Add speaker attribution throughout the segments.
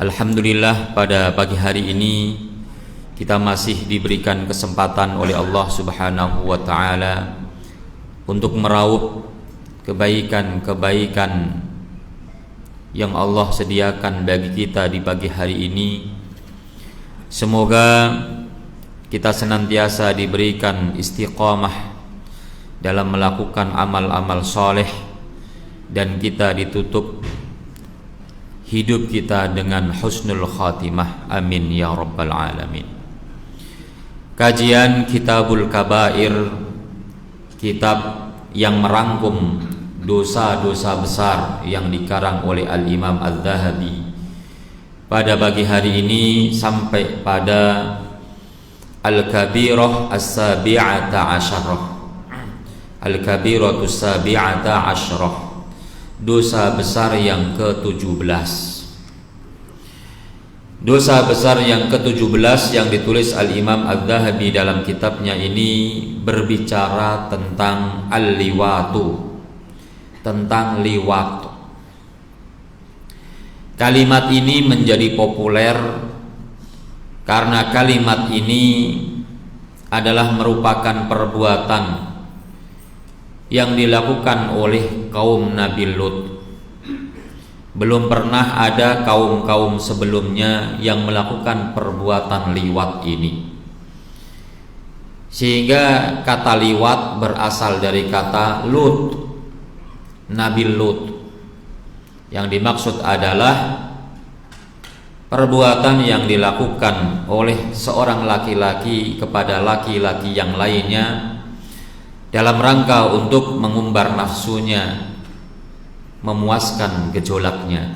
Speaker 1: Alhamdulillah, pada pagi hari ini kita masih diberikan kesempatan oleh Allah Subhanahu wa ta'ala untuk meraup kebaikan-kebaikan yang Allah sediakan bagi kita di pagi hari ini. Semoga kita senantiasa diberikan istiqamah dalam melakukan amal-amal soleh, dan kita ditutup hidup kita dengan husnul khatimah. Amin ya rabbal alamin. Kajian Kitabul Kabair, kitab yang merangkum dosa-dosa besar yang dikarang oleh Al-Imam Al-Zahabi, pada pagi hari ini sampai pada Al-Kabirah As-Sabi'ata Asyarah. Al-Kabirah As-Sabi'ata Asyarah, dosa besar yang ke-17. Dosa besar yang ke-17 yang ditulis Al-Imam Al-Zahabi dalam kitabnya ini berbicara tentang al-liwatu, tentang liwat. Kalimat ini menjadi populer karena kalimat ini adalah merupakan perbuatan yang dilakukan oleh kaum Nabi Lut. Belum pernah ada kaum-kaum sebelumnya yang melakukan perbuatan liwat ini, sehingga kata liwat berasal dari kata Lut, Nabi Lut. Yang dimaksud adalah perbuatan yang dilakukan oleh seorang laki-laki kepada laki-laki yang lainnya dalam rangka untuk mengumbar nafsunya, memuaskan gejolaknya.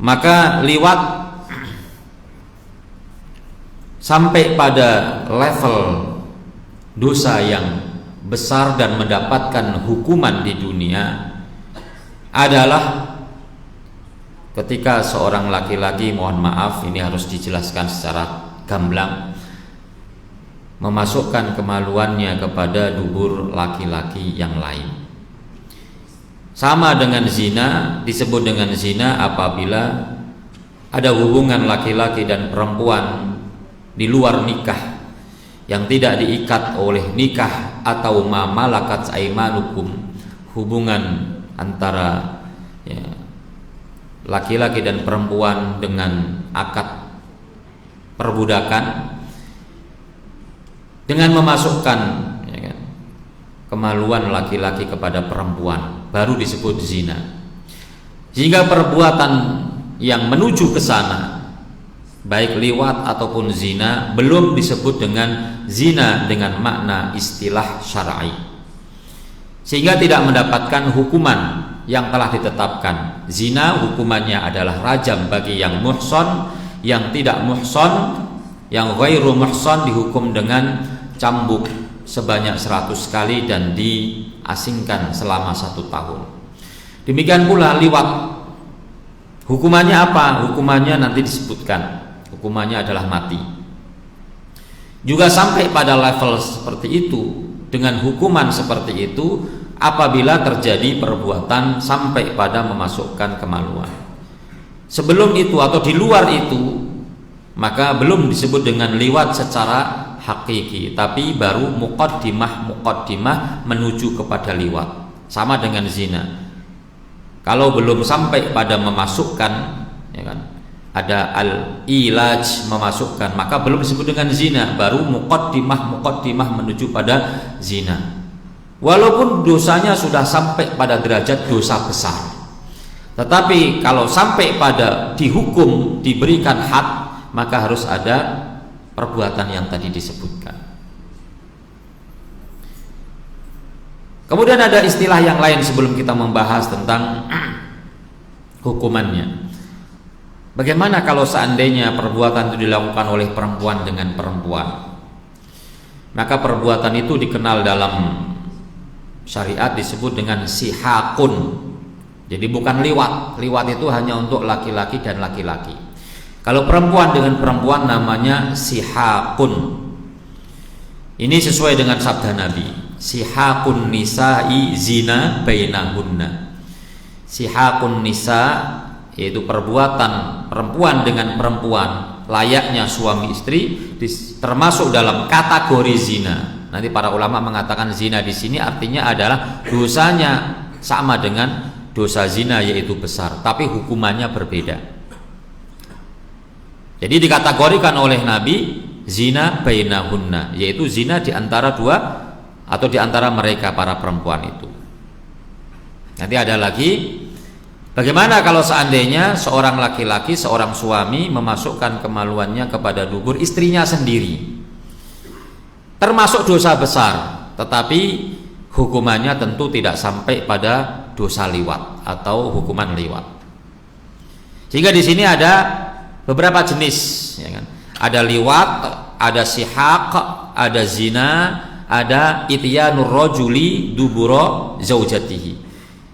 Speaker 1: Maka liwat sampai pada level dosa yang besar dan mendapatkan hukuman di dunia adalah ketika seorang laki-laki, mohon maaf ini harus dijelaskan secara gamblang, memasukkan kemaluannya kepada dubur laki-laki yang lain. Sama dengan zina, disebut dengan zina apabila ada hubungan laki-laki dan perempuan di luar nikah yang tidak diikat oleh nikah atau ma malakat aimanukum, hubungan antara laki-laki dan perempuan dengan akad perbudakan, dengan memasukkan kemaluan laki-laki kepada perempuan, baru disebut zina. Sehingga perbuatan yang menuju ke sana, baik liwat ataupun zina, belum disebut dengan zina dengan makna istilah syar'i, sehingga tidak mendapatkan hukuman yang telah ditetapkan. Zina hukumannya adalah rajam bagi yang muhson, yang tidak muhson, yang ghairu muhson dihukum dengan cambuk sebanyak 100 kali dan diasingkan selama 1 tahun. Demikian pula liwat, hukumannya apa? Hukumannya nanti disebutkan, hukumannya adalah mati. Juga sampai pada level seperti itu, dengan hukuman seperti itu apabila terjadi perbuatan sampai pada memasukkan kemaluan. Sebelum itu atau di luar itu, maka belum disebut dengan liwat secara hakiki, tapi baru muqaddimah menuju kepada liwat. Sama dengan zina, kalau belum sampai pada memasukkan, ya kan, ada al-ilaj, memasukkan, maka belum disebut dengan zina, baru muqaddimah menuju pada zina. Walaupun dosanya sudah sampai pada derajat dosa besar, tetapi kalau sampai pada dihukum, diberikan had, maka harus ada perbuatan yang tadi disebutkan. Kemudian ada istilah yang lain sebelum kita membahas tentang hukumannya. Bagaimana kalau seandainya perbuatan itu dilakukan oleh perempuan dengan perempuan? Maka perbuatan itu dikenal dalam syariat disebut dengan sihakun. Jadi bukan liwat. Liwat itu hanya untuk laki-laki dan laki-laki. Kalau perempuan dengan perempuan namanya sihakun. Ini sesuai dengan sabda Nabi, sihakun nisa'i zina bainahunna. sihakun nisa, yaitu perbuatan perempuan dengan perempuan layaknya suami istri, termasuk dalam kategori zina. Nanti para ulama mengatakan zina di sini artinya adalah dosanya sama dengan dosa zina, yaitu besar, tapi hukumannya berbeda. Jadi dikategorikan oleh Nabi zina bainahunna, yaitu zina di antara dua atau di antara mereka para perempuan itu. Nanti ada lagi, bagaimana kalau seandainya seorang laki-laki, seorang suami memasukkan kemaluannya kepada dubur istrinya sendiri, termasuk dosa besar, tetapi hukumannya tentu tidak sampai pada dosa liwat atau hukuman liwat. Sehingga di sini ada beberapa jenis, ya kan? Ada liwat, ada sihak, ada zina, ada ityanur rajuli duburo zaujatihi,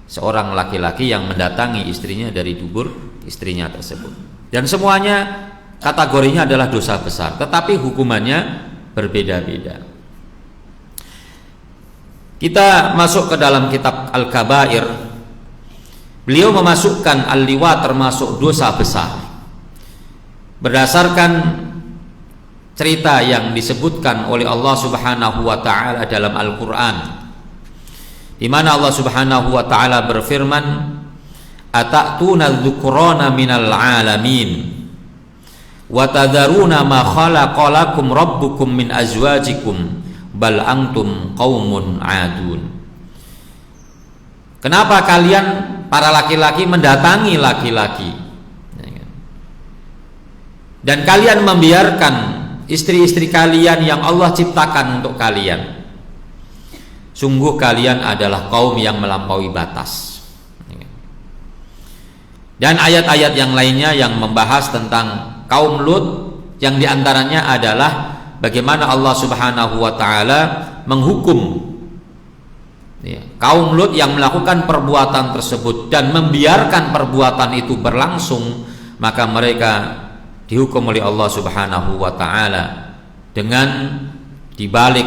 Speaker 1: seorang laki-laki yang mendatangi istrinya dari dubur istrinya tersebut. Dan semuanya kategorinya adalah dosa besar, tetapi hukumannya berbeda-beda. Kita masuk ke dalam kitab Al-Kabair. Beliau memasukkan al-liwat termasuk dosa besar berdasarkan cerita yang disebutkan oleh Allah Subhanahu wa taala dalam Al-Qur'an, di mana Allah Subhanahu wa taala berfirman, "Atatuna dzukrana minal alamin wa tadharuna ma khalaqalakum rabbukum min azwajikum bal antum qaumun adun." Kenapa kalian para laki-laki mendatangi laki-laki dan kalian membiarkan istri-istri kalian yang Allah ciptakan untuk kalian? Sungguh kalian adalah kaum yang melampaui batas. Dan ayat-ayat yang lainnya yang membahas tentang kaum Lut, yang diantaranya adalah bagaimana Allah Subhanahu wa taala menghukum kaum Lut yang melakukan perbuatan tersebut dan membiarkan perbuatan itu berlangsung, maka mereka dihukum oleh Allah Subhanahu wa taala dengan dibalik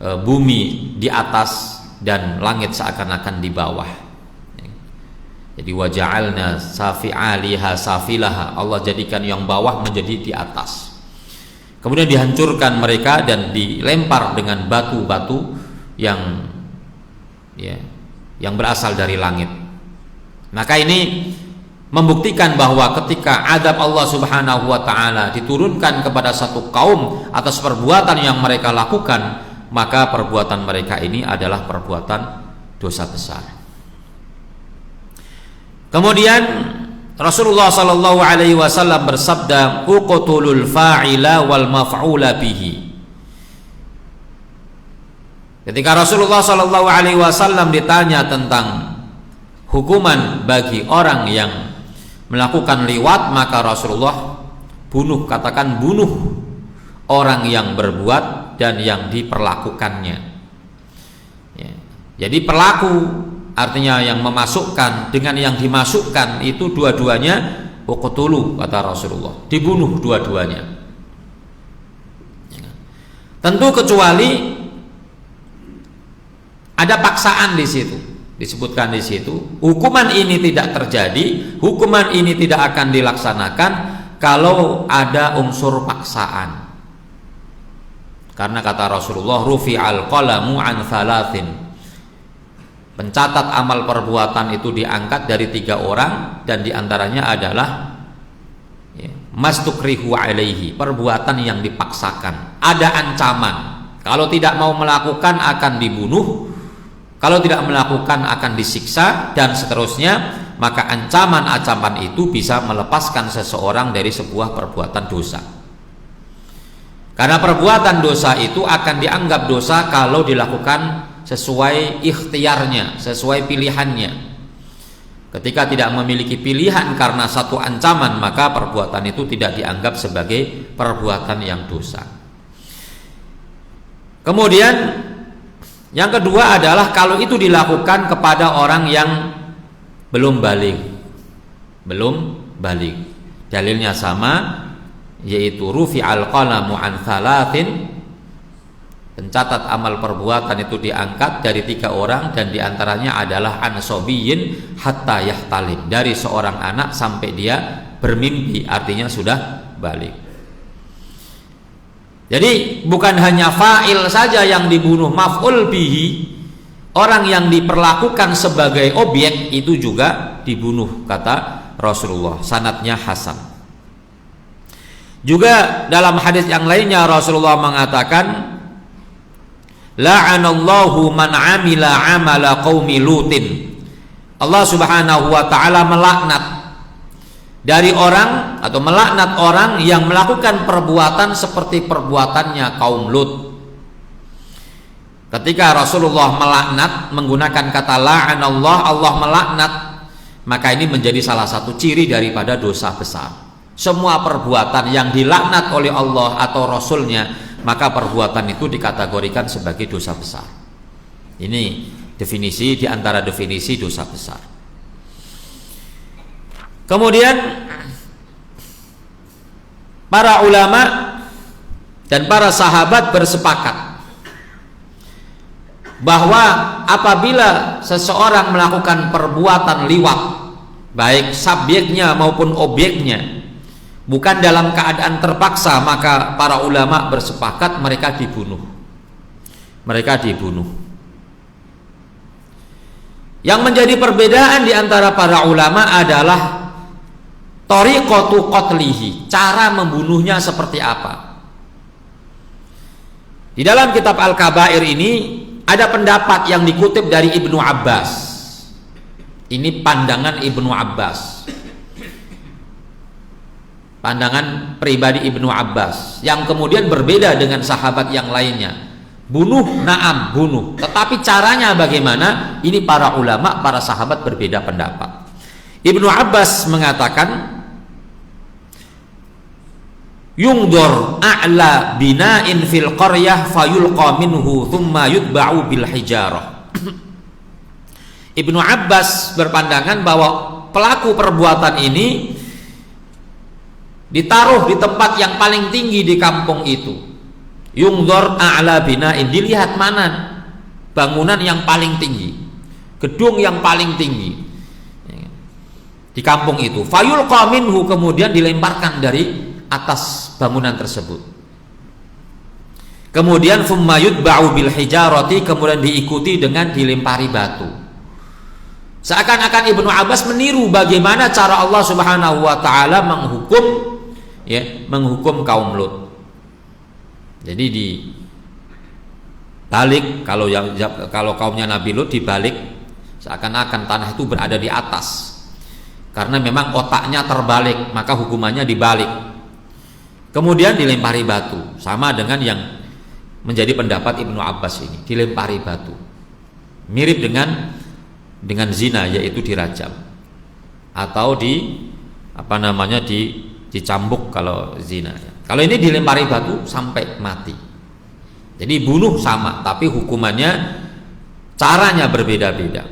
Speaker 1: bumi di atas dan langit seakan-akan di bawah. Jadi waja'alna safi'aliha safilaha, Allah jadikan yang bawah menjadi di atas. Kemudian dihancurkan mereka dan dilempar dengan batu-batu yang berasal dari langit. Maka ini membuktikan bahwa ketika azab Allah Subhanahu wa taala diturunkan kepada satu kaum atas perbuatan yang mereka lakukan, maka perbuatan mereka ini adalah perbuatan dosa besar. Kemudian Rasulullah sallallahu alaihi wasallam bersabda, "Uqtulul fa'ila wal maf'ula bihi." Ketika Rasulullah sallallahu alaihi wasallam ditanya tentang hukuman bagi orang yang melakukan liwat, maka Rasulullah bunuh orang yang berbuat dan yang diperlakukannya. Jadi pelaku artinya yang memasukkan dengan yang dimasukkan itu dua-duanya uqtulu, kata Rasulullah, dibunuh dua-duanya. Tentu kecuali ada paksaan di situ. Disebutkan di situ, hukuman ini tidak terjadi, hukuman ini tidak akan dilaksanakan kalau ada unsur paksaan. Karena kata Rasulullah, rufi'al qalamu an thalathin, pencatat amal perbuatan itu diangkat dari 3 orang, dan diantaranya adalah mastukrihu alaihi, perbuatan yang dipaksakan, ada ancaman, kalau tidak mau melakukan akan dibunuh, kalau tidak melakukan akan disiksa, dan seterusnya. Maka ancaman-ancaman itu bisa melepaskan seseorang dari sebuah perbuatan dosa. Karena perbuatan dosa itu akan dianggap dosa kalau dilakukan sesuai ikhtiarnya, sesuai pilihannya. Ketika tidak memiliki pilihan karena satu ancaman, maka perbuatan itu tidak dianggap sebagai perbuatan yang dosa. Kemudian yang kedua adalah kalau itu dilakukan kepada orang yang belum baligh. Dalilnya sama, yaitu rufi'al qalamu an thalathin, Pencatat amal perbuatan itu diangkat dari 3 orang, dan diantaranya adalah ansobiyin hatta yahtalim, dari seorang anak sampai dia bermimpi, artinya sudah balik. Jadi bukan hanya fa'il saja yang dibunuh, maf'ul bihi, orang yang diperlakukan sebagai objek itu juga dibunuh, kata Rasulullah. Sanadnya hasan. Juga dalam hadis yang lainnya Rasulullah mengatakan, la'anallahu man amila amala qaumi lutin. Allah Subhanahu wa taala melaknat dari orang atau melaknat orang yang melakukan perbuatan seperti perbuatannya kaum Lut. Ketika Rasulullah melaknat menggunakan kata la'anallah, Allah melaknat, maka ini menjadi salah satu ciri daripada dosa besar. Semua perbuatan yang dilaknat oleh Allah atau Rasulnya, maka perbuatan itu dikategorikan sebagai dosa besar. Ini definisi di antara definisi dosa besar. Kemudian para ulama dan para sahabat bersepakat bahwa apabila seseorang melakukan perbuatan liwat, baik subjeknya maupun objeknya, bukan dalam keadaan terpaksa, maka para ulama bersepakat mereka dibunuh. Mereka dibunuh. Yang menjadi perbedaan di antara para ulama adalah thariqatu qatlihi, cara membunuhnya seperti apa. Di dalam kitab Al-Kabair ini ada pendapat yang dikutip dari Ibnu Abbas. Ini pandangan Ibnu Abbas, pandangan pribadi Ibnu Abbas, yang kemudian berbeda dengan sahabat yang lainnya. Bunuh, na'am, bunuh, tetapi caranya bagaimana? Ini para ulama, para sahabat berbeda pendapat. Ibnu Abbas mengatakan, yungdor a'la bina'in fil qaryah fayulqa minhu thumma yutba'u bil hijarah. Ibnu Abbas berpandangan bahwa pelaku perbuatan ini ditaruh di tempat yang paling tinggi di kampung itu. Yungdor a'la bina'in, dilihat mana bangunan yang paling tinggi, gedung yang paling tinggi di kampung itu. Fayulqa minhu, kemudian dilemparkan dari atas bangunan tersebut. Kemudian thumma yutba'u bil hijarati, kemudian diikuti dengan dilempari batu. Seakan-akan Ibnu Abbas meniru bagaimana cara Allah Subhanahu wa taala menghukum, ya, menghukum kaum Lut. Jadi dibalik, kalau kaumnya Nabi Lut dibalik, seakan-akan tanah itu berada di atas. Karena memang otaknya terbalik, maka hukumannya dibalik. Kemudian dilempari batu, sama dengan yang menjadi pendapat Ibnu Abbas ini, dilempari batu. Mirip dengan zina, yaitu dirajam atau dicambuk kalau zina. Kalau ini dilempari batu sampai mati. Jadi bunuh sama, tapi hukumannya, caranya berbeda-beda.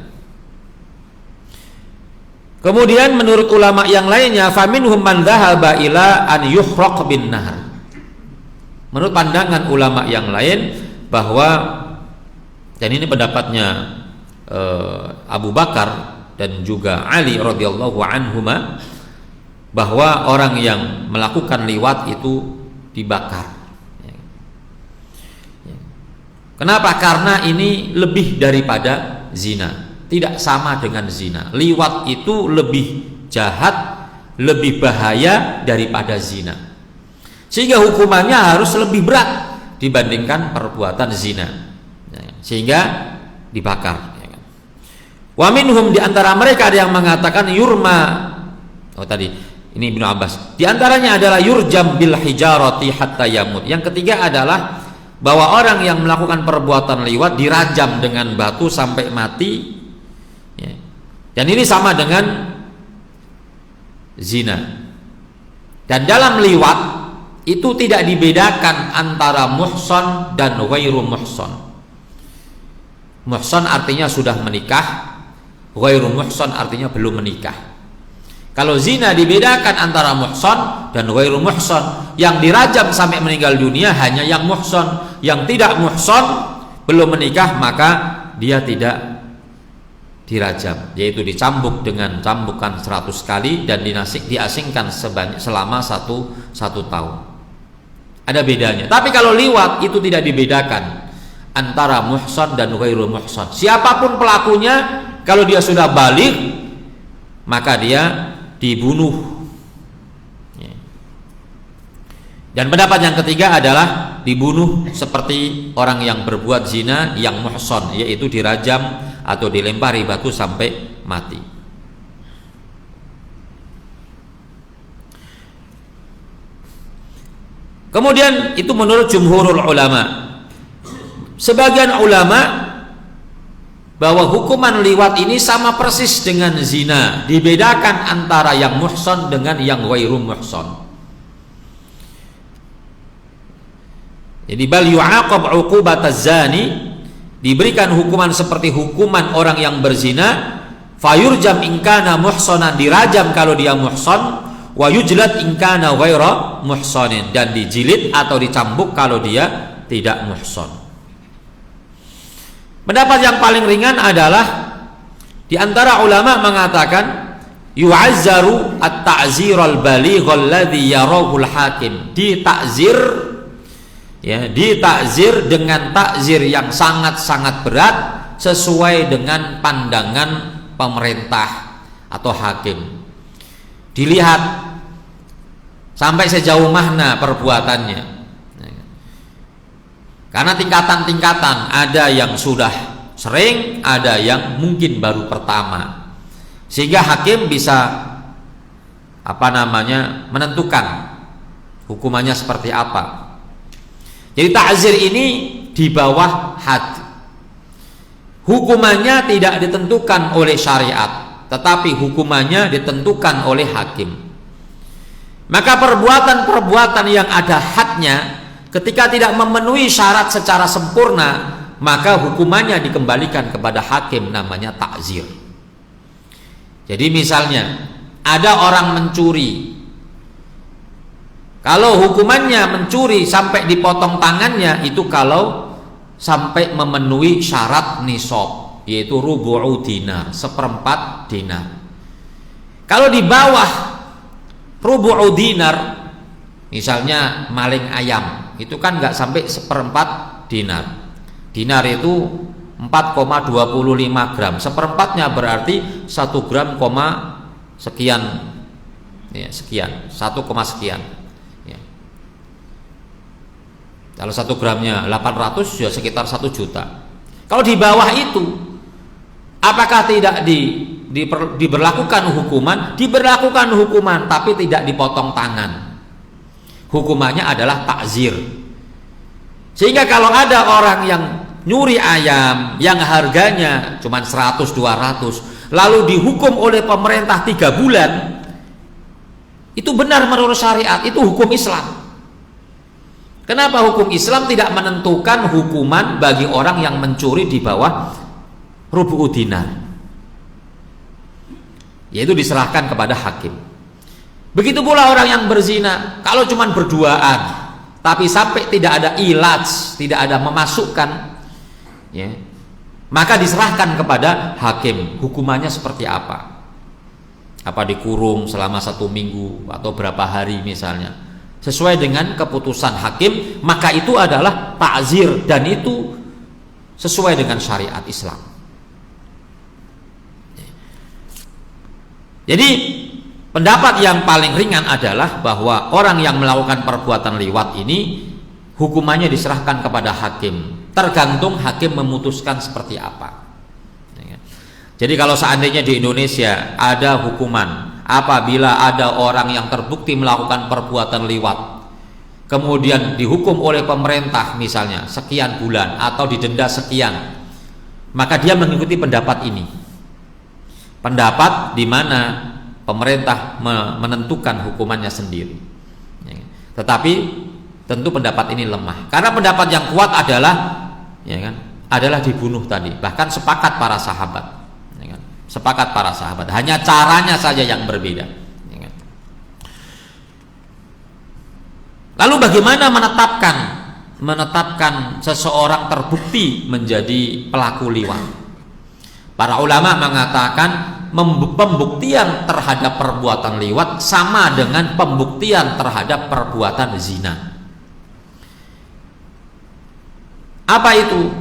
Speaker 1: Kemudian menurut ulama yang lainnya, faminhum man dhahaba ila an yuhraq bin nahr. Menurut pandangan ulama yang lain bahwa, dan ini pendapatnya Abu Bakar dan juga Ali radhiyallahu anhuma, bahwa orang yang melakukan liwat itu dibakar. Kenapa? Karena ini lebih daripada zina, tidak sama dengan zina. Liwat itu lebih jahat, lebih bahaya daripada zina, sehingga hukumannya harus lebih berat dibandingkan perbuatan zina, sehingga dibakar. Wa minhum, di antara mereka ada yang mengatakan yurma, ini Ibnu Abbas, di antaranya adalah yurjam bil hijarati hatta yamut. Yang ketiga adalah bahwa orang yang melakukan perbuatan liwat dirajam dengan batu sampai mati, ya. Dan ini sama dengan zina. Dan dalam liwat itu tidak dibedakan antara muhson dan ghairu muhson. Muhson artinya sudah menikah, ghairu muhson artinya belum menikah. Kalau zina dibedakan antara muhson dan ghairu muhsan. Yang dirajam sampai meninggal dunia hanya yang muhsan. Yang tidak muhsan, belum menikah, maka dia tidak dirajam, yaitu dicambuk dengan cambukan 100 kali dan diasingkan selama satu tahun. Ada bedanya. Tapi kalau liwat itu tidak dibedakan antara muhsan dan ghairu muhsan. Siapapun pelakunya, kalau dia sudah balik, maka dia dibunuh. Dan pendapat yang ketiga adalah dibunuh seperti orang yang berbuat zina yang muhsan, yaitu dirajam atau dilempari batu sampai mati. Kemudian itu menurut jumhurul ulama. Sebagian ulama bahwa hukuman liwat ini sama persis dengan zina, dibedakan antara yang muhsan dengan yang ghairu muhsan. Jadi bal yu'aqab 'uqubataz zani, diberikan hukuman seperti hukuman orang yang berzina, fayurjam in kana muhsanan, dirajam kalau dia muhsan, wa yujlad in kana ghaira muhsanin, dan dijilid atau dicambuk kalau dia tidak muhsan. Pendapat yang paling ringan adalah di antara ulama mengatakan yu'azzaru at-ta'zirul baligh alladhi yarahu al-hakim, ditakzir, ya, ditakzir dengan takzir yang sangat-sangat berat sesuai dengan pandangan pemerintah atau hakim. Dilihat sampai sejauh mana perbuatannya, karena tingkatan-tingkatan, ada yang sudah sering, ada yang mungkin baru pertama, sehingga hakim bisa menentukan hukumannya seperti apa. Jadi takzir ini di bawah had, hukumannya tidak ditentukan oleh syariat, tetapi hukumannya ditentukan oleh hakim. Maka perbuatan-perbuatan yang ada hadnya, ketika tidak memenuhi syarat secara sempurna, maka hukumannya dikembalikan kepada hakim, namanya takzir. Jadi misalnya ada orang mencuri, kalau hukumannya mencuri sampai dipotong tangannya, itu kalau sampai memenuhi syarat nisab, yaitu rubu'u dinar, 1/4 dinar. Kalau di bawah rubu'u dinar, misalnya maling ayam, itu kan nggak sampai 1/4 dinar. Dinar itu 4,25 gram, 1/4-nya berarti 1 gram, sekian, ya, sekian, 1, sekian. Kalau 1 gramnya 800, ya sekitar 1 juta. Kalau di bawah itu, apakah tidak diberlakukan hukuman? Diberlakukan hukuman, tapi tidak dipotong tangan. Hukumannya adalah takzir. Sehingga kalau ada orang yang nyuri ayam yang harganya cuma 100-200, lalu dihukum oleh pemerintah 3 bulan, itu benar menurut syariat, itu hukum Islam. Kenapa hukum Islam tidak menentukan hukuman bagi orang yang mencuri di bawah rubu'u dinar? Yaitu diserahkan kepada hakim. Begitu pula orang yang berzina, kalau cuma berduaan, tapi sampai tidak ada ilaj, tidak ada memasukkan, ya, maka diserahkan kepada hakim. Hukumannya seperti apa? Apa dikurung selama 1 minggu atau berapa hari misalnya, sesuai dengan keputusan hakim, maka itu adalah takzir dan itu sesuai dengan syariat Islam. Jadi pendapat yang paling ringan adalah bahwa orang yang melakukan perbuatan liwat ini hukumannya diserahkan kepada hakim, tergantung hakim memutuskan seperti apa. Jadi kalau seandainya di Indonesia ada hukuman apabila ada orang yang terbukti melakukan perbuatan liwat, kemudian dihukum oleh pemerintah misalnya sekian bulan atau didenda sekian, maka dia mengikuti pendapat ini, pendapat di mana pemerintah menentukan hukumannya sendiri. Tetapi tentu pendapat ini lemah, karena pendapat yang kuat adalah, ya kan, adalah dibunuh tadi. Bahkan sepakat para sahabat, sepakat para sahabat, hanya caranya saja yang berbeda. Lalu bagaimana menetapkan seseorang terbukti menjadi pelaku liwat? Para ulama mengatakan pembuktian terhadap perbuatan liwat sama dengan pembuktian terhadap perbuatan zina. Apa itu?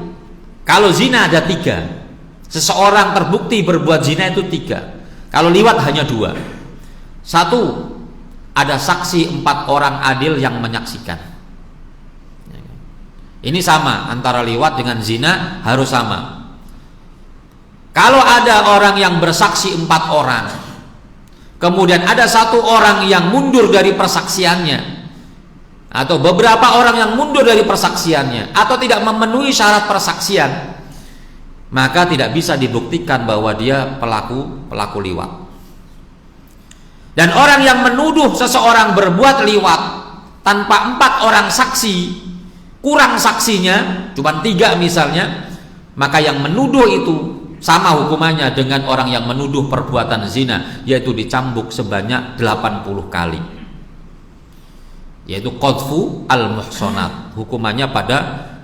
Speaker 1: Kalau zina ada 3, seseorang terbukti berbuat zina itu 3. Kalau liwat hanya 2. 1, ada saksi 4 orang adil yang menyaksikan. Ini sama, antara liwat dengan zina harus sama. Kalau ada orang yang bersaksi 4 orang, kemudian ada 1 orang yang mundur dari persaksiannya, atau beberapa orang yang mundur dari persaksiannya, atau tidak memenuhi syarat persaksian, maka tidak bisa dibuktikan bahwa dia pelaku liwat. Dan orang yang menuduh seseorang berbuat liwat tanpa 4 orang saksi, kurang saksinya, cuma 3 misalnya, maka yang menuduh itu sama hukumannya dengan orang yang menuduh perbuatan zina, yaitu dicambuk sebanyak 80 kali, yaitu qadfu al-muhsanat. Hukumannya pada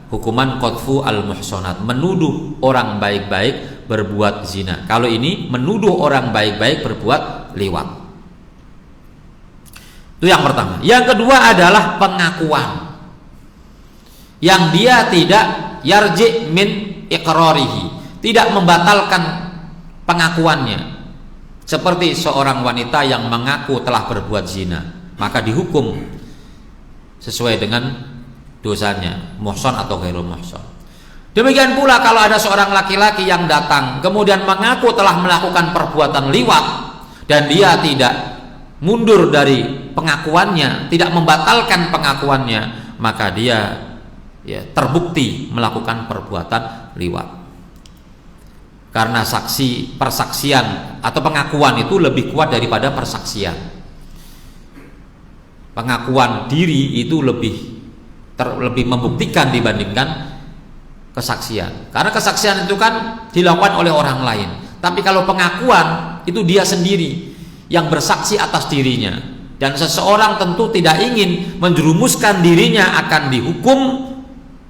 Speaker 1: hukuman qadfu al-muhsanat, menuduh orang baik-baik berbuat zina. Kalau ini menuduh orang baik-baik berbuat liwat. Itu yang pertama. Yang kedua adalah pengakuan yang dia tidak yarji min iqrarihi, tidak membatalkan pengakuannya. Seperti seorang wanita yang mengaku telah berbuat zina, maka dihukum sesuai dengan dosanya, muhsan atau ghairu muhsan. Demikian pula kalau ada seorang laki-laki yang datang kemudian mengaku telah melakukan perbuatan liwat dan dia tidak mundur dari pengakuannya, tidak membatalkan pengakuannya, maka dia terbukti melakukan perbuatan liwat. Karena persaksian atau pengakuan itu lebih kuat daripada persaksian. Pengakuan diri itu lebih membuktikan dibandingkan kesaksian. Karena kesaksian itu kan dilakukan oleh orang lain. Tapi kalau pengakuan itu dia sendiri yang bersaksi atas dirinya, dan seseorang tentu tidak ingin menjerumuskan dirinya akan dihukum,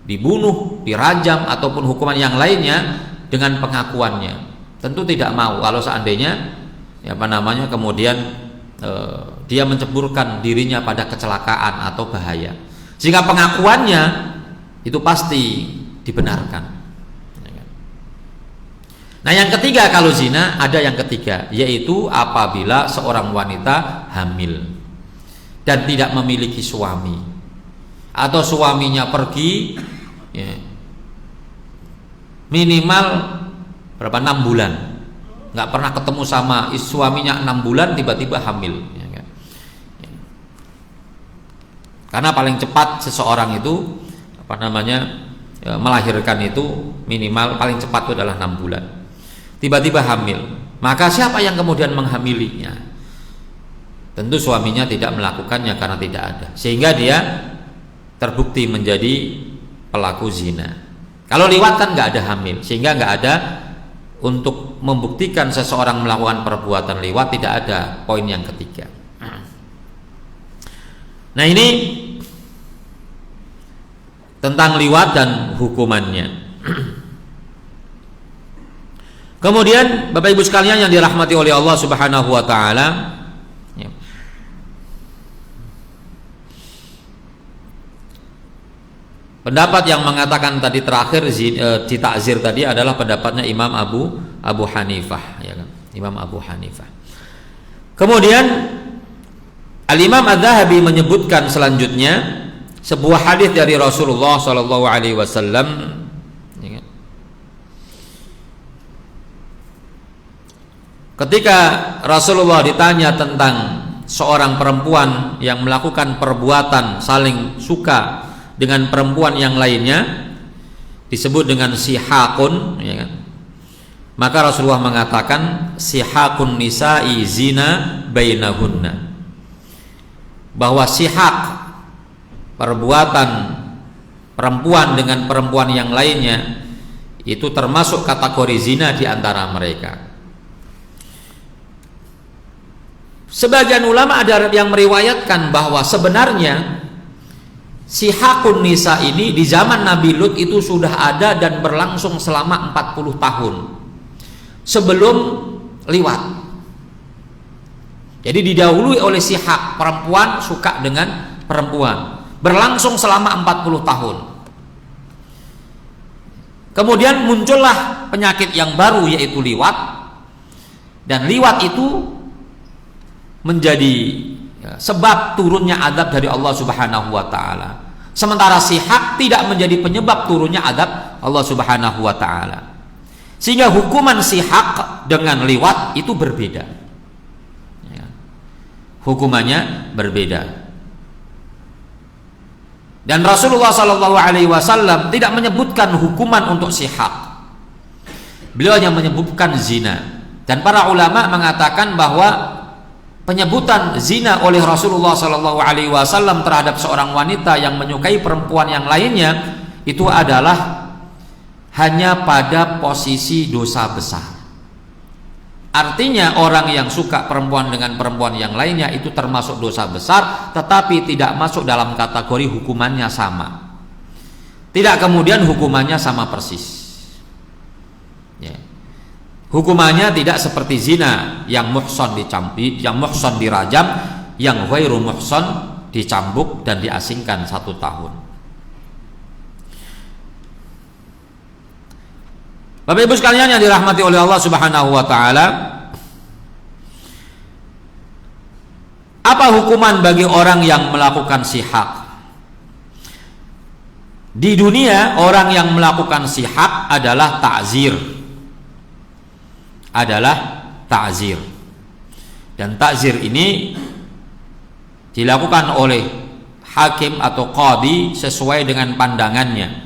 Speaker 1: dibunuh, dirajam ataupun hukuman yang lainnya dengan pengakuannya. Tentu tidak mau kalau seandainya kemudian dia menceburkan dirinya pada kecelakaan atau bahaya. Sehingga pengakuannya itu pasti dibenarkan. Nah, yang ketiga, kalau zina ada yang ketiga, yaitu apabila seorang wanita hamil dan tidak memiliki suami, atau suaminya pergi minimal 6 bulan, nggak pernah ketemu sama suaminya 6 bulan, tiba-tiba hamil. Karena paling cepat seseorang itu melahirkan itu minimal paling cepat itu adalah 6 bulan. Tiba-tiba hamil, maka siapa yang kemudian menghamilinya? Tentu suaminya tidak melakukannya karena tidak ada, sehingga dia terbukti menjadi pelaku zina. Kalau liwat kan nggak ada hamil, sehingga nggak ada untuk membuktikan seseorang melakukan perbuatan liwat, tidak ada poin yang ketiga. Nah, ini tentang liwat dan hukumannya. Kemudian Bapak Ibu sekalian yang dirahmati oleh Allah Subhanahu wa taala, pendapat yang mengatakan tadi terakhir di takzir tadi adalah pendapatnya Imam Abu Hanifah, ya kan? Imam Abu Hanifah. Kemudian Al-Imam Adz-Dzahabi menyebutkan selanjutnya sebuah hadis dari Rasulullah sallallahu alaihi wasallam, ketika Rasulullah ditanya tentang seorang perempuan yang melakukan perbuatan saling suka dengan perempuan yang lainnya, disebut dengan sihakun, ya kan? Maka Rasulullah mengatakan sihakun nisa'i zina bainahunna, bahwa sihak, perbuatan perempuan dengan perempuan yang lainnya, itu termasuk kategori zina di antara mereka. Sebagian ulama ada yang meriwayatkan bahwa sebenarnya sihakun nisa ini di zaman Nabi Lut itu sudah ada dan berlangsung selama 40 tahun sebelum liwat. Jadi didahului oleh sihak, perempuan suka dengan perempuan, berlangsung selama 40 tahun. Kemudian muncullah penyakit yang baru, yaitu liwat, dan liwat itu menjadi sebab turunnya azab dari Allah Subhanahu wa taala. Sementara sihak tidak menjadi penyebab turunnya azab Allah Subhanahu wa taala. Sehingga hukuman sihak dengan liwat itu berbeda. Hukumannya berbeda. Dan Rasulullah Shallallahu Alaihi Wasallam tidak menyebutkan hukuman untuk sihak. Beliau hanya menyebutkan zina. Dan para ulama mengatakan bahwa penyebutan zina oleh Rasulullah Shallallahu Alaihi Wasallam terhadap seorang wanita yang menyukai perempuan yang lainnya itu adalah hanya pada posisi dosa besar. Artinya orang yang suka perempuan dengan perempuan yang lainnya itu termasuk dosa besar, tetapi tidak masuk dalam kategori hukumannya sama. Tidak kemudian hukumannya sama persis. Ya. Hukumannya tidak seperti zina yang muhson dicampi, yang muhson dirajam, yang ghairu muhson dicambuk dan diasingkan 1 tahun. Bapak Ibu sekalian yang dirahmati oleh Allah Subhanahu wa taala, apa hukuman bagi orang yang melakukan sihak? Di dunia orang yang melakukan sihak adalah ta'zir. Dan ta'zir ini dilakukan oleh hakim atau qadhi sesuai dengan pandangannya.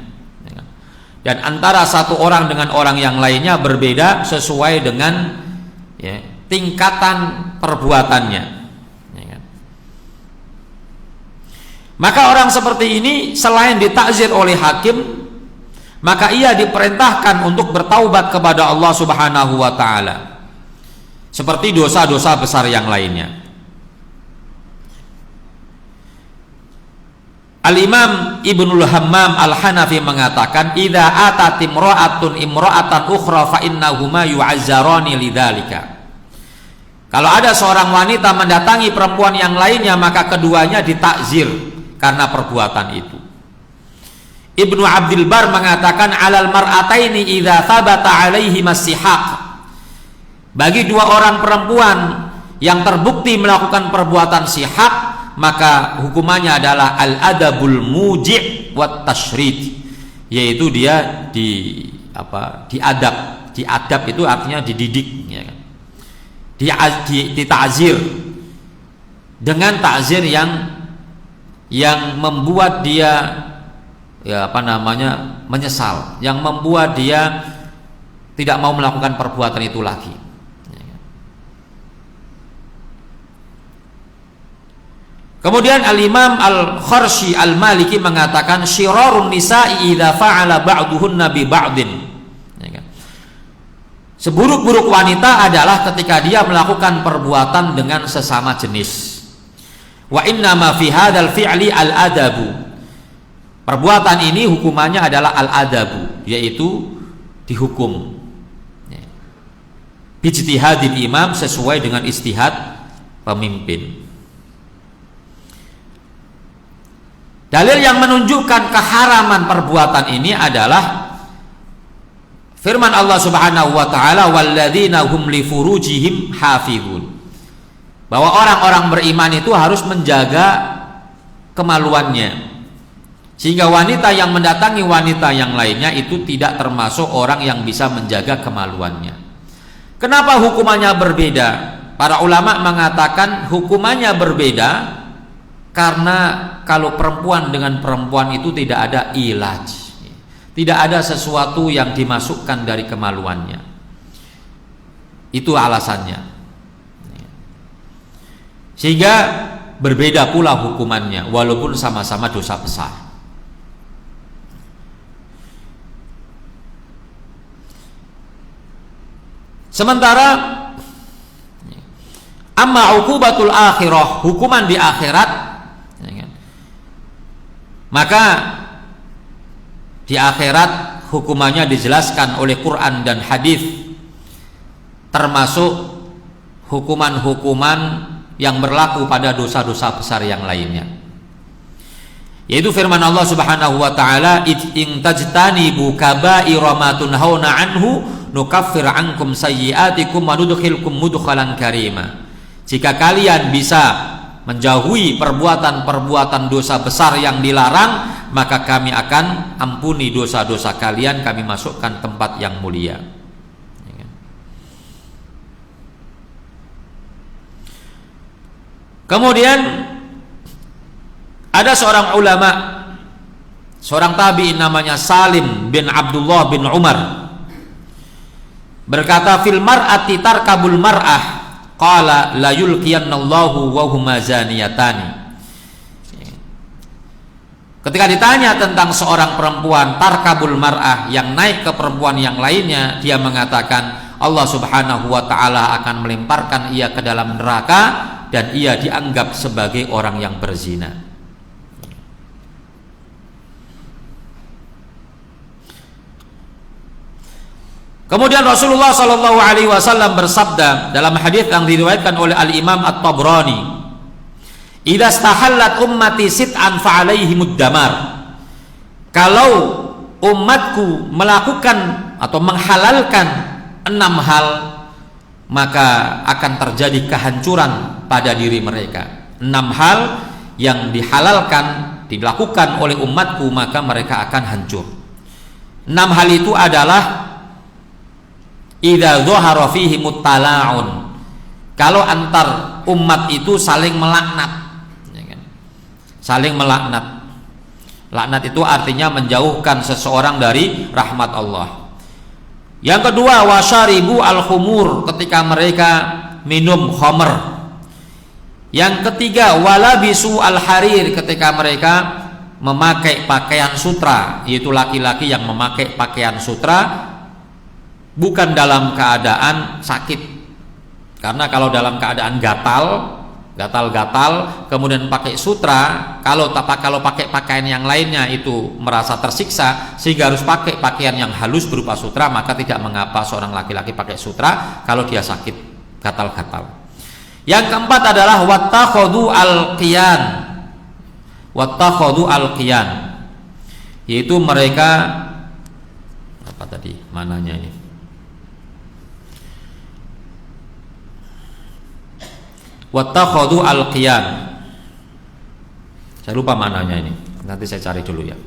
Speaker 1: Dan antara satu orang dengan orang yang lainnya berbeda sesuai dengan tingkatan perbuatannya. Maka orang seperti ini selain ditakzir oleh hakim, maka ia diperintahkan untuk bertaubat kepada Allah Subhanahu wa taala seperti dosa-dosa besar yang lainnya. Al-Imam Ibnul Hammam Al-Hanafi mengatakan, idza atat imra'atun imra'atan ukhra fa innahuma yu'azzarani lidzalika. Kalau ada seorang wanita mendatangi perempuan yang lainnya, maka keduanya ditakzir karena perbuatan itu. Ibnu Abdul Bar mengatakan, alal mar'ataini idza thabata alaihi masihaq. Bagi 2 orang perempuan yang terbukti melakukan perbuatan sihak, maka hukumannya adalah al-adabul muji' wat tashrid, yaitu dia diadab itu artinya dididik, ya kan? Dita'zir dengan ta'zir yang membuat dia menyesal, yang membuat dia tidak mau melakukan perbuatan itu lagi. Kemudian Al-Imam Al-Kharshi Al-Maliki mengatakan, syirarun nisa'i idza fa'ala ba'duhunna bi ba'din. Seburuk-buruk wanita adalah ketika dia melakukan perbuatan dengan sesama jenis. Wa inna ma fi hadzal fi'li al-adabu. Perbuatan ini hukumannya adalah al-adabu, yaitu dihukum. Bijtihadil imam, sesuai dengan istihad pemimpin. Dalil yang menunjukkan keharaman perbuatan ini adalah firman Allah Subhanahu wa taala, walladzina hum li furujihim hafizun. Bahwa orang-orang beriman itu harus menjaga kemaluannya. Sehingga wanita yang mendatangi wanita yang lainnya itu tidak termasuk orang yang bisa menjaga kemaluannya. Kenapa hukumannya berbeda? Para ulama mengatakan hukumannya berbeda karena kalau perempuan dengan perempuan itu tidak ada ilaj, tidak ada sesuatu yang dimasukkan dari kemaluannya. Itu alasannya. Sehingga berbeda pula hukumannya, walaupun sama-sama dosa besar. Sementara amma uqubatul akhirah, hukuman di akhirat, Maka di akhirat hukumannya dijelaskan oleh Quran dan hadis, termasuk hukuman-hukuman yang berlaku pada dosa-dosa besar yang lainnya, yaitu firman Allah Subhanahu wa taala, in tajtanibu kaba'ira ma tunhauna anhu nukaffir ankum sayyi'atikum wa nudkhilkum mudkhalan karima. Jika kalian bisa menjauhi perbuatan-perbuatan dosa besar yang dilarang, maka kami akan ampuni dosa-dosa kalian, kami masukkan tempat yang mulia. Kemudian ada seorang ulama, seorang tabi'in namanya Salim bin Abdullah bin Umar, berkata, fil mar'ati tarkabul mar'ah qala la yulqiyannallahu wa huma zaniyatani. Ketika ditanya tentang seorang perempuan tarkabul mar'ah, yang naik ke perempuan yang lainnya, dia mengatakan Allah Subhanahu wa taala akan melemparkan ia ke dalam neraka dan ia dianggap sebagai orang yang berzina. Kemudian Rasulullah Shallallahu Alaihi Wasallam bersabda dalam hadis yang diriwayatkan oleh Al Imam At-Tabrani, "Idza stahallat ummati sit'an fa'alaihimud damar." Kalau umatku melakukan atau menghalalkan 6 hal, maka akan terjadi kehancuran pada diri mereka. 6 hal yang dihalalkan dilakukan oleh umatku, maka mereka akan hancur. 6 hal itu adalah idza dhahara fihi muttala'un, kalau antar umat itu saling melaknat, ya kan? Saling melaknat. Laknat itu artinya menjauhkan seseorang dari rahmat Allah. Yang kedua, wasyaribu al-khumur, ketika mereka minum khamr. Yang ketiga, walabisu al-harir, ketika mereka memakai pakaian sutra, yaitu laki-laki yang memakai pakaian sutra bukan dalam keadaan sakit, karena kalau dalam keadaan gatal, kemudian pakai sutra, kalau pakai pakaian yang lainnya itu merasa tersiksa sehingga harus pakai pakaian yang halus berupa sutra, maka tidak mengapa seorang laki-laki pakai sutra kalau dia sakit gatal-gatal. Yang keempat adalah wattakhadhu al-qiyan, yaitu mereka apa tadi mananya ini, wattakhadhu al-qiyan, saya lupa mananya ini, nanti saya cari dulu ya.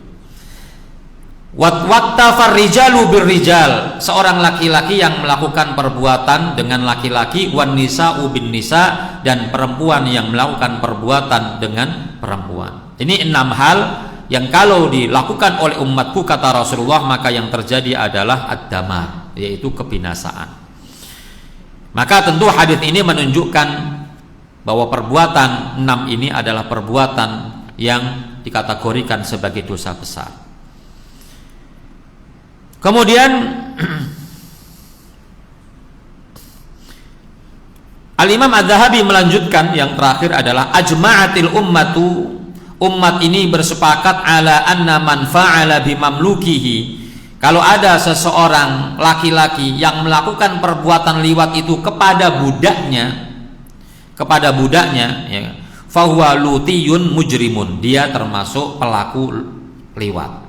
Speaker 1: Wattafar rijalu birrijal, seorang laki-laki yang melakukan perbuatan dengan laki-laki, wan nisa'u bin nisa, dan perempuan yang melakukan perbuatan dengan perempuan. Ini 6 hal yang kalau dilakukan oleh umatku, kata Rasulullah, maka yang terjadi adalah ad-damar, yaitu kebinasaan. Maka tentu hadis ini menunjukkan bahwa perbuatan 6 ini adalah perbuatan yang dikategorikan sebagai dosa besar. Kemudian Al-Imam Az-Zahabi melanjutkan, yang terakhir adalah ajma'atil ummatu, umat ini bersepakat ala anna man fa'ala bimamlukihi, kalau ada seseorang laki-laki yang melakukan perbuatan liwat itu kepada budaknya, ya, fahuwa lutiyun mujrimun, dia termasuk pelaku liwat.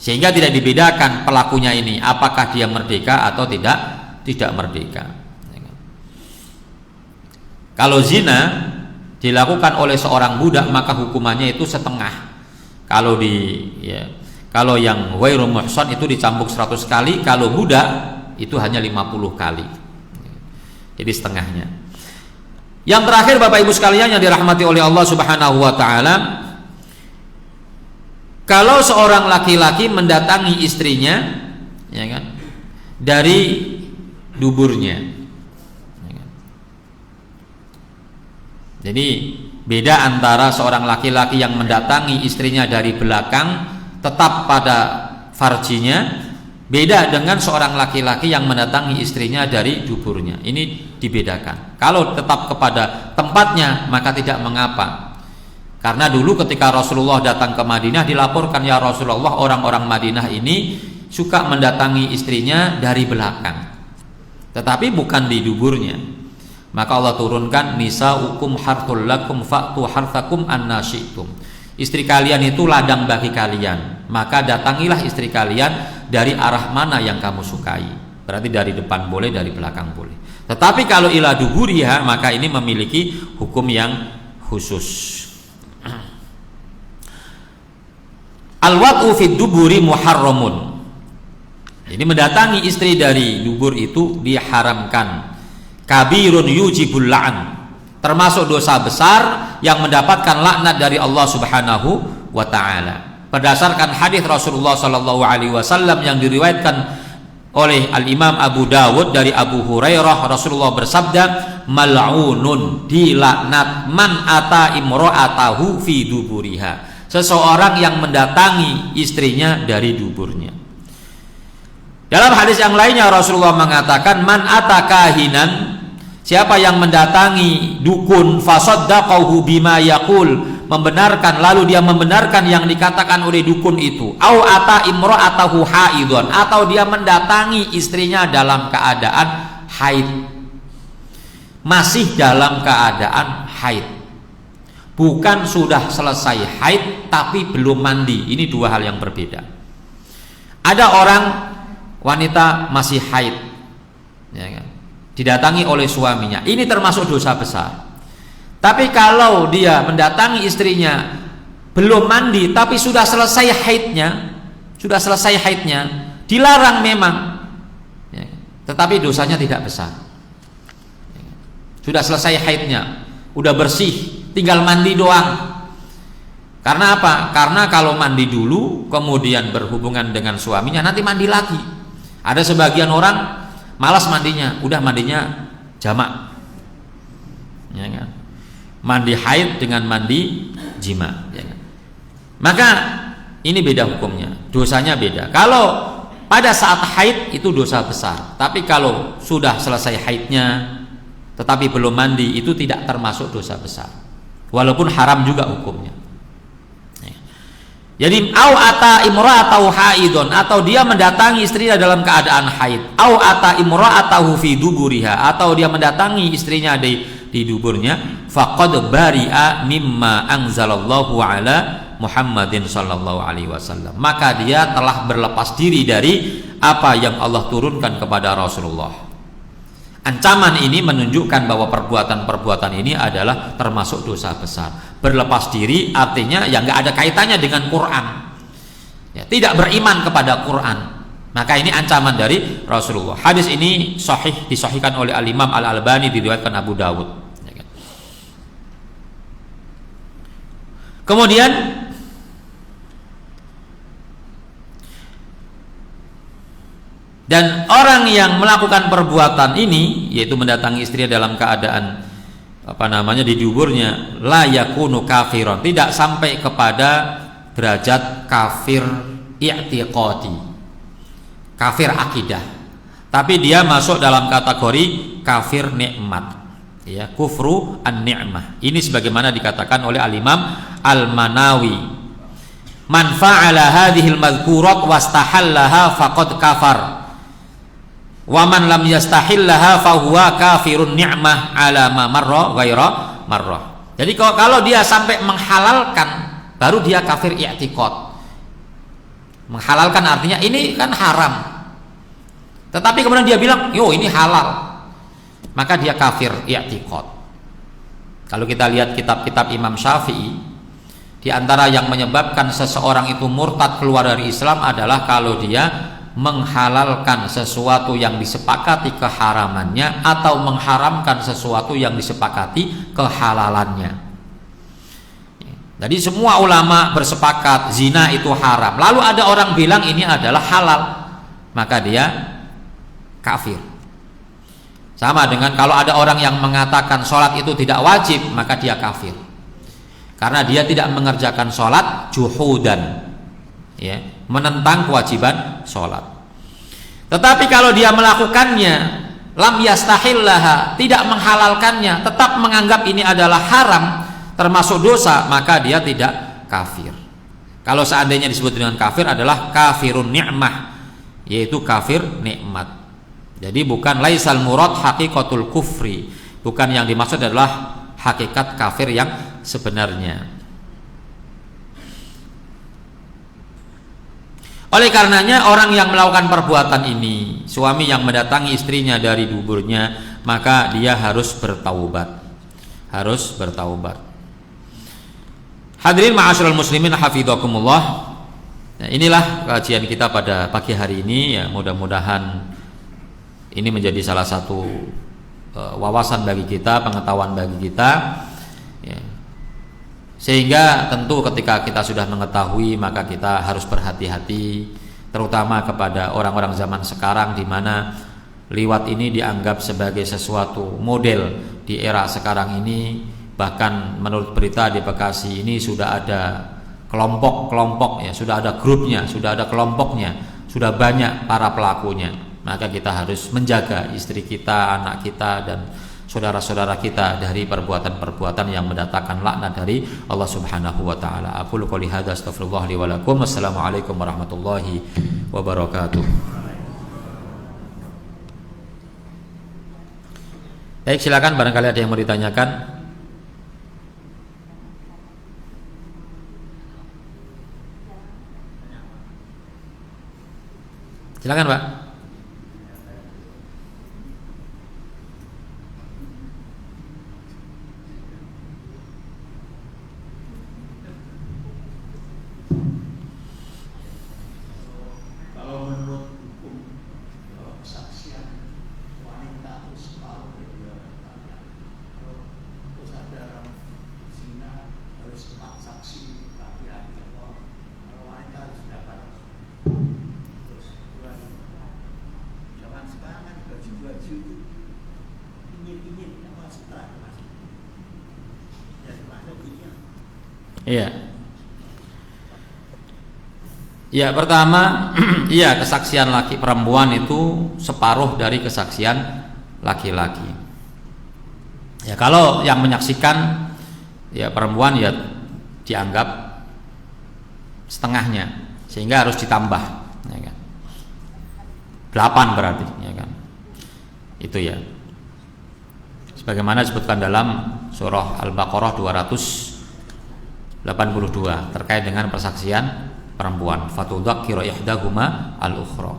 Speaker 1: Sehingga tidak dibedakan pelakunya ini apakah dia merdeka atau tidak merdeka. Kalau zina dilakukan oleh seorang budak, maka hukumannya itu setengah. Kalau yang ghairu muhsan itu dicambuk 100 kali, kalau budak itu hanya 50 kali. Jadi setengahnya. Yang terakhir, Bapak Ibu sekalian yang dirahmati oleh Allah Subhanahu wa taala, kalau seorang laki-laki mendatangi istrinya, ya kan, dari duburnya, ya kan. Jadi beda antara seorang laki-laki yang mendatangi istrinya dari belakang tetap pada farjinya, beda dengan seorang laki-laki yang mendatangi istrinya dari duburnya. Ini dibedakan. Kalau tetap kepada tempatnya maka tidak mengapa. Karena dulu ketika Rasulullah datang ke Madinah dilaporkan, ya Rasulullah, orang-orang Madinah ini suka mendatangi istrinya dari belakang, tetapi bukan di duburnya. Maka Allah turunkan, nisaukum harthul lakum fa'tu harthakum anna syi'tum. Istri kalian itu ladang bagi kalian, maka datangilah istri kalian dari arah mana yang kamu sukai. Berarti dari depan boleh, dari belakang boleh. Tetapi kalau ila duburiha, maka ini memiliki hukum yang khusus. Al-wat'u fid duburi muharramun. Jadi mendatangi istri dari dubur itu diharamkan. Kabirun yujibul la'an, termasuk dosa besar yang mendapatkan laknat dari Allah Subhanahu wa taala. Berdasarkan hadis Rasulullah sallallahu alaihi wasallam yang diriwayatkan oleh Al-Imam Abu Dawud dari Abu Hurairah, Rasulullah bersabda, mal'unun, dilaknat man ata imra'atahu fi duburiha, seseorang yang mendatangi istrinya dari duburnya. Dalam hadis yang lainnya Rasulullah mengatakan, man ata kahinan, siapa yang mendatangi dukun, fasaddaqahu bima yaqul, membenarkan, lalu dia membenarkan yang dikatakan oleh dukun itu, au ata imra'atahu haidon, atau dia mendatangi istrinya dalam keadaan haid, masih dalam keadaan haid, bukan sudah selesai haid tapi belum mandi. Ini dua hal yang berbeda. Ada orang wanita masih haid, ya kan, didatangi oleh suaminya, ini termasuk dosa besar. Tapi kalau dia mendatangi istrinya belum mandi tapi sudah selesai haidnya, dilarang memang, ya, tetapi dosanya tidak besar. Sudah selesai haidnya, udah bersih, tinggal mandi doang. Karena apa? Karena kalau mandi dulu kemudian berhubungan dengan suaminya, nanti mandi lagi. Ada sebagian orang malas mandinya, udah mandinya jamak, ya kan? Mandi haid dengan mandi jima, ya kan? Maka ini beda hukumnya, dosanya beda. Kalau pada saat haid itu dosa besar, tapi kalau sudah selesai haidnya tetapi belum mandi, itu tidak termasuk dosa besar, walaupun haram juga hukumnya. Jadi au ata imra'atahu haidon, atau dia mendatangi istrinya dalam keadaan haid, au ata imra'atahu fi duburiha, atau dia mendatangi istrinya di duburnya, faqad bari'a mimma anzalallahu ala Muhammadin sallallahu alaihi wasallam, maka dia telah berlepas diri dari apa yang Allah turunkan kepada Rasulullah. Ancaman ini menunjukkan bahwa perbuatan-perbuatan ini adalah termasuk dosa besar. Berlepas diri artinya ya nggak ada kaitannya dengan Quran, ya, tidak beriman kepada Quran. Maka ini ancaman dari Rasulullah. Hadis ini sahih, disahihkan oleh Al-Imam Al-Albani, diriwayatkan Abu Dawud, ya kan? Kemudian dan orang yang melakukan perbuatan ini, yaitu mendatangi istrinya dalam keadaan di duburnya, la yakunu kafiron, tidak sampai kepada derajat kafir i'tiqadi, kafir akidah, tapi dia masuk dalam kategori kafir nikmat, ya, kufru an-ni'mah. Ini sebagaimana dikatakan oleh Al-Imam Al-Manawi, man fa'ala hadhil madhkurat wastahallaha faqad kafar, wa man lam yastahillaha fahuwa kafirun ni'mah ala ma marra ghaira marrah. Jadi kalau dia sampai menghalalkan, baru dia kafir i'tiqad. Menghalalkan artinya ini kan haram, tetapi kemudian dia bilang, yo ini halal, maka dia kafir i'tiqad. Kalau kita lihat kitab-kitab Imam Syafi'i, di antara yang menyebabkan seseorang itu murtad, keluar dari Islam, adalah kalau dia menghalalkan sesuatu yang disepakati keharamannya atau mengharamkan sesuatu yang disepakati kehalalannya. Jadi semua ulama bersepakat zina itu haram, lalu ada orang bilang ini adalah halal, maka dia kafir. Sama dengan kalau ada orang yang mengatakan sholat itu tidak wajib, maka dia kafir, karena dia tidak mengerjakan sholat juhudan, ya, menentang kewajiban sholat. Tetapi kalau dia melakukannya lam yastahillaha, tidak menghalalkannya, tetap menganggap ini adalah haram, termasuk dosa, maka dia tidak kafir. Kalau seandainya disebut dengan kafir adalah kafirun ni'mah, yaitu kafir nikmat. Jadi bukan laisal murad haqiqatul kufri, bukan yang dimaksud adalah hakikat kafir yang sebenarnya. Oleh karenanya orang yang melakukan perbuatan ini, suami yang mendatangi istrinya dari duburnya, maka dia harus bertaubat. Harus bertaubat. Hadirin ma'asyiral muslimin hafidhakumullah. Nah, inilah kajian kita pada pagi hari ini ya, mudah-mudahan ini menjadi salah satu wawasan bagi kita, pengetahuan bagi kita ya. Sehingga tentu ketika kita sudah mengetahui, maka kita harus berhati-hati, terutama kepada orang-orang zaman sekarang di mana liwat ini dianggap sebagai sesuatu model di era sekarang ini. Bahkan menurut berita di Bekasi ini sudah ada kelompok-kelompok ya, sudah ada grupnya, sudah ada kelompoknya, sudah banyak para pelakunya. Maka kita harus menjaga istri kita, anak kita, dan saudara-saudara kita dari perbuatan-perbuatan yang mendatangkan laknat dari Allah Subhanahu wa taala. Aqulu qouli hadza astaghfirullah li wa lakum. Wassalamualaikum warahmatullahi wabarakatuh. Baik, silakan barangkali ada yang mau ditanyakan. Silakan, Pak. Iya. Ya, pertama, iya, kesaksian laki perempuan itu separuh dari kesaksian laki-laki. Ya, kalau yang menyaksikan ya perempuan ya dianggap setengahnya, sehingga harus ditambah, ya kan? 8 berarti, ya kan? Itu ya. Sebagaimana disebutkan dalam surah Al-Baqarah 282 terkait dengan persaksian perempuan, fatudzakiru ihdahuma al-ukhra.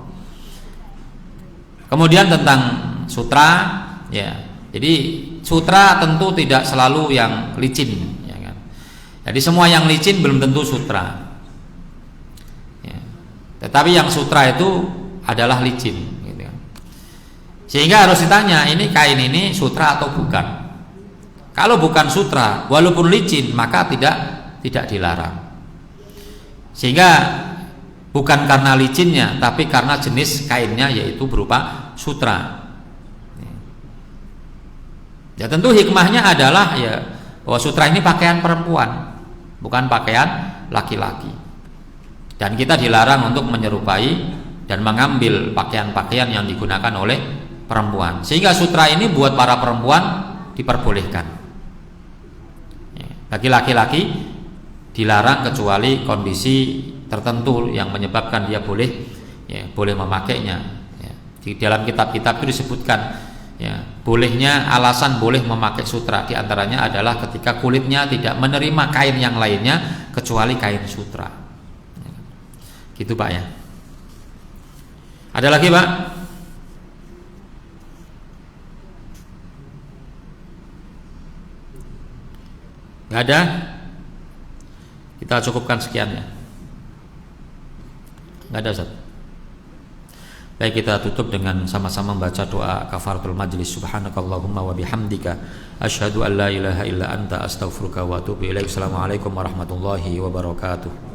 Speaker 1: Kemudian tentang sutra, ya. Jadi sutra tentu tidak selalu yang licin, ya kan. Jadi semua yang licin belum tentu sutra. Ya. Tetapi yang sutra itu adalah licin, gitu kan. Sehingga harus ditanya, ini kain ini sutra atau bukan? Kalau bukan sutra, walaupun licin, maka tidak dilarang. Sehingga bukan karena licinnya, tapi karena jenis kainnya yaitu berupa sutra. Ya tentu hikmahnya adalah ya bahwa sutra ini pakaian perempuan, bukan pakaian laki-laki. Dan kita dilarang untuk menyerupai dan mengambil pakaian-pakaian yang digunakan oleh perempuan. Sehingga sutra ini buat para perempuan diperbolehkan. Bagi laki-laki dilarang kecuali kondisi tertentu yang menyebabkan dia boleh memakainya. Ya. Di dalam kitab-kitab itu disebutkan ya, bolehnya alasan boleh memakai sutra di antaranya adalah ketika kulitnya tidak menerima kain yang lainnya kecuali kain sutra. Ya. Gitu Pak ya. Ada lagi Pak? Gak ada? Kita cukupkan sekian ya. Gak ada Ustaz. Baik, kita tutup dengan sama-sama membaca doa kafaratul majlis. Subhanakallahumma wa bihamdika asyhadu an la ilaha illa anta astaghfiruka wa atubu ilaik. Assalamualaikum warahmatullahi wabarakatuh.